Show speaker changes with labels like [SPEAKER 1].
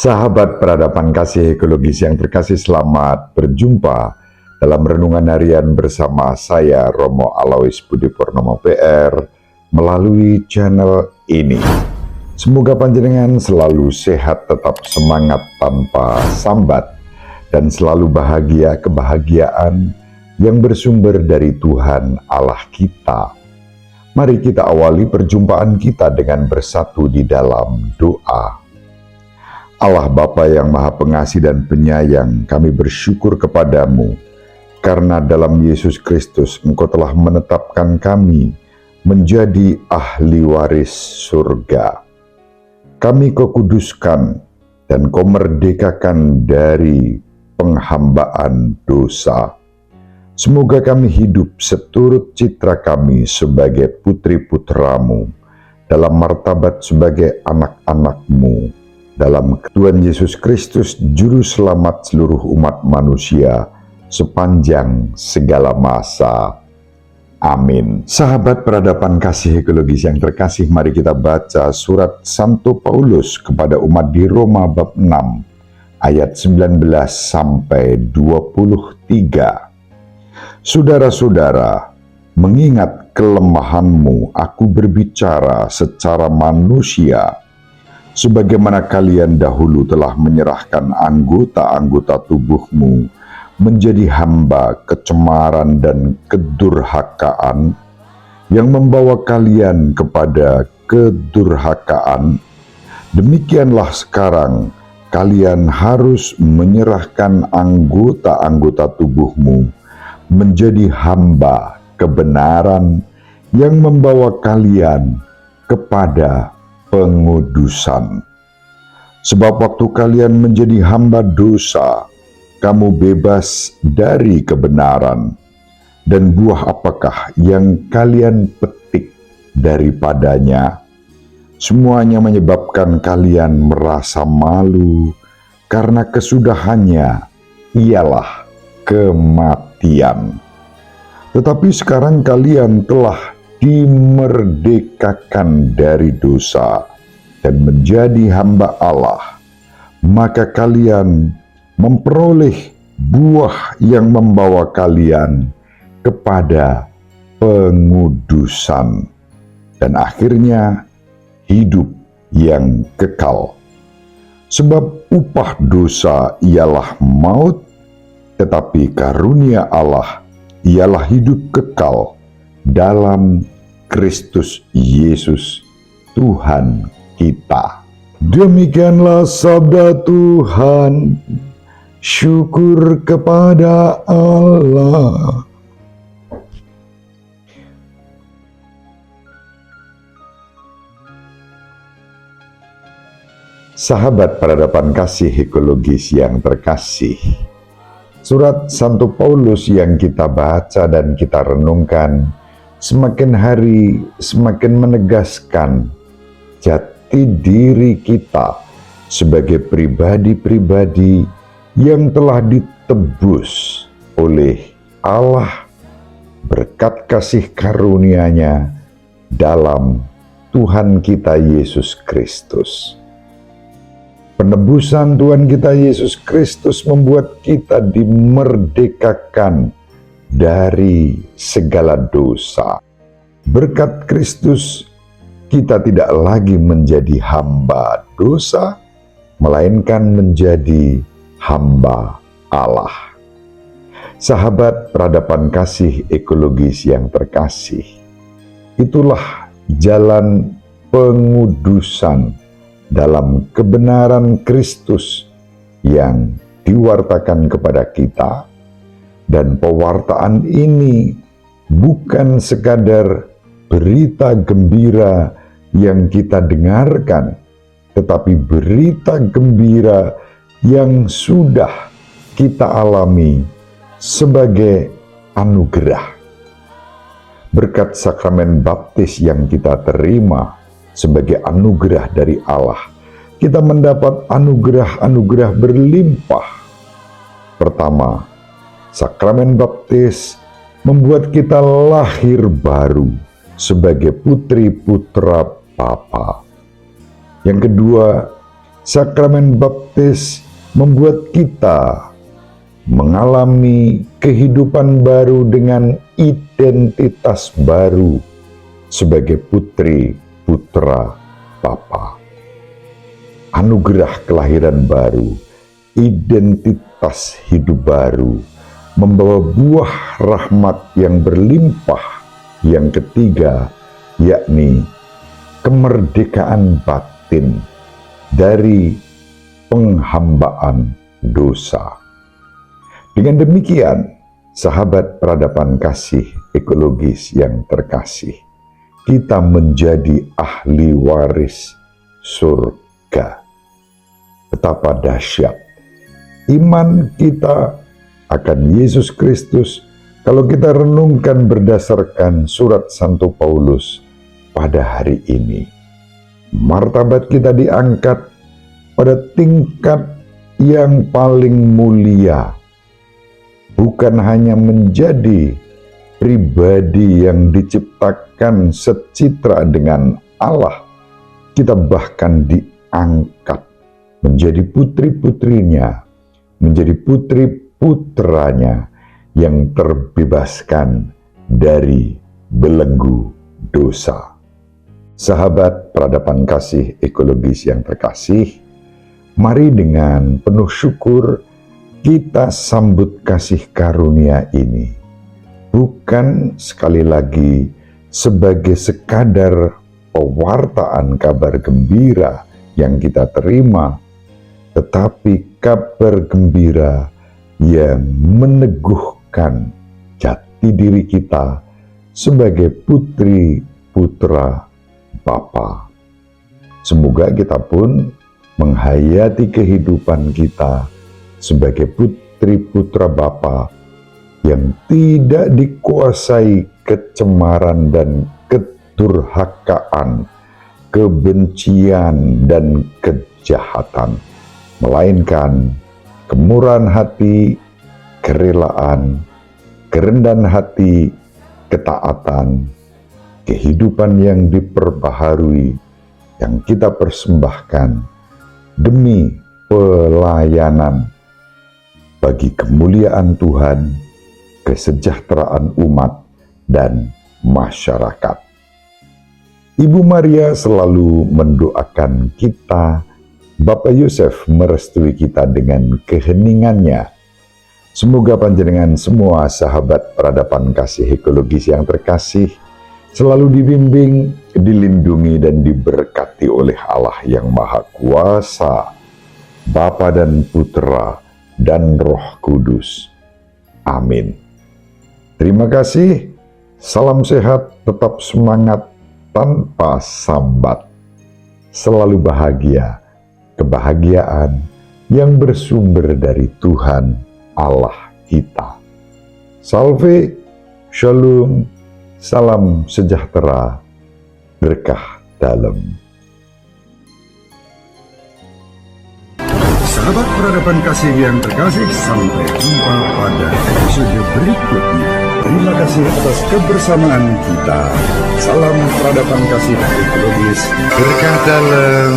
[SPEAKER 1] Sahabat peradaban kasih ekologis yang terkasih, selamat berjumpa dalam renungan harian bersama saya Romo Alois Budi Purnomo PR melalui channel ini. Semoga panjenengan selalu sehat, tetap semangat tanpa sambat, dan selalu bahagia kebahagiaan yang bersumber dari Tuhan Allah kita. Mari kita awali perjumpaan kita dengan bersatu di dalam doa. Allah Bapa yang Maha Pengasih dan Penyayang, kami bersyukur kepadamu karena dalam Yesus Kristus Engkau telah menetapkan kami menjadi ahli waris surga. Kami Kau kuduskan dan Kau merdekakan dari penghambaan dosa. Semoga kami hidup seturut citra kami sebagai putri-putramu, dalam martabat sebagai anak-anak-Mu, dalam Tuhan Yesus Kristus, Juru Selamat seluruh umat manusia sepanjang segala masa. Amin. Sahabat peradaban kasih ekologis yang terkasih, mari kita baca surat Santo Paulus kepada umat di Roma bab 6 ayat 19 sampai 23. Saudara-saudara, mengingat kelemahanmu, aku berbicara secara manusia, sebagaimana kalian dahulu telah menyerahkan anggota-anggota tubuhmu menjadi hamba kecemaran dan kedurhakaan yang membawa kalian kepada kedurhakaan, demikianlah sekarang kalian harus menyerahkan anggota-anggota tubuhmu menjadi hamba kebenaran yang membawa kalian kepada pengudusan. Sebab waktu kalian menjadi hamba dosa, kamu bebas dari kebenaran. Dan buah apakah yang kalian petik daripadanya? Semuanya menyebabkan kalian merasa malu, karena kesudahannya ialah kematian. Tetapi sekarang kalian telah dimerdekakan dari dosa dan menjadi hamba Allah, maka kalian memperoleh buah yang membawa kalian kepada pengudusan dan akhirnya hidup yang kekal. Sebab upah dosa ialah maut, tetapi karunia Allah ialah hidup kekal dalam Kristus Yesus Tuhan kita. Demikianlah sabda Tuhan. Syukur kepada Allah. Sahabat peradaban kasih ekologis yang terkasih, surat Santo Paulus yang kita baca dan kita renungkan semakin hari semakin menegaskan jati diri kita sebagai pribadi-pribadi yang telah ditebus oleh Allah berkat kasih karunia-Nya dalam Tuhan kita Yesus Kristus. Penebusan Tuhan kita Yesus Kristus membuat kita dimerdekakan dari segala dosa. Berkat Kristus, kita tidak lagi menjadi hamba dosa, melainkan menjadi hamba Allah. Sahabat peradaban kasih ekologis yang terkasih, itulah jalan pengudusan dalam kebenaran Kristus yang diwartakan kepada kita. Dan pewartaan ini bukan sekadar berita gembira yang kita dengarkan, tetapi berita gembira yang sudah kita alami sebagai anugerah. Berkat sakramen baptis yang kita terima sebagai anugerah dari Allah, kita mendapat anugerah-anugerah berlimpah. Pertama, sakramen baptis membuat kita lahir baru sebagai putri-putra Bapa. Yang kedua, Sakramen baptis membuat kita mengalami kehidupan baru dengan identitas baru sebagai putri putra Bapa. Anugerah kelahiran baru, identitas hidup baru, membawa buah rahmat yang berlimpah. Yang ketiga, yakni kemerdekaan batin dari penghambaan dosa. Dengan demikian, sahabat peradaban kasih ekologis yang terkasih, kita menjadi ahli waris surga. Betapa dahsyat iman kita akan Yesus Kristus kalau kita renungkan berdasarkan surat Santo Paulus pada hari ini. Martabat kita diangkat pada tingkat yang paling mulia, bukan hanya menjadi pribadi yang diciptakan secitra dengan Allah, kita bahkan diangkat menjadi putri-putrinya, menjadi putri-putranya yang terbebaskan dari belenggu dosa. Sahabat peradaban kasih ekologis yang terkasih, mari dengan penuh syukur kita sambut kasih karunia ini. Bukan sekali lagi sebagai sekadar pewartaan kabar gembira yang kita terima, tetapi kabar gembira yang meneguhkan jati diri kita sebagai putri putra Bapa. Semoga kita pun menghayati kehidupan kita sebagai putri putra Bapa yang tidak dikuasai kecemaran dan kedurhakaan, kebencian dan kejahatan, melainkan kemurahan hati, kerelaan, kerendahan hati, ketaatan, kehidupan yang diperbaharui, yang kita persembahkan demi pelayanan bagi kemuliaan Tuhan, kesejahteraan umat, dan masyarakat. Ibu Maria selalu mendoakan kita. Bapak Yosef merestui kita dengan keheningannya. Semoga panjenengan semua sahabat peradaban kasih ekologis yang terkasih selalu dibimbing, dilindungi, dan diberkati oleh Allah yang Maha Kuasa, Bapa dan Putra dan Roh Kudus. Amin. Terima kasih. Salam sehat, tetap semangat tanpa sambat. Selalu bahagia. Kebahagiaan yang bersumber dari Tuhan Allah kita. Salve, shalom, salam sejahtera, berkah dalam.
[SPEAKER 2] Sahabat peradaban kasih yang terkasih, sampai jumpa pada episode berikutnya. Terima kasih atas kebersamaan kita. Salam peradaban kasih ekologis, berkah dalam.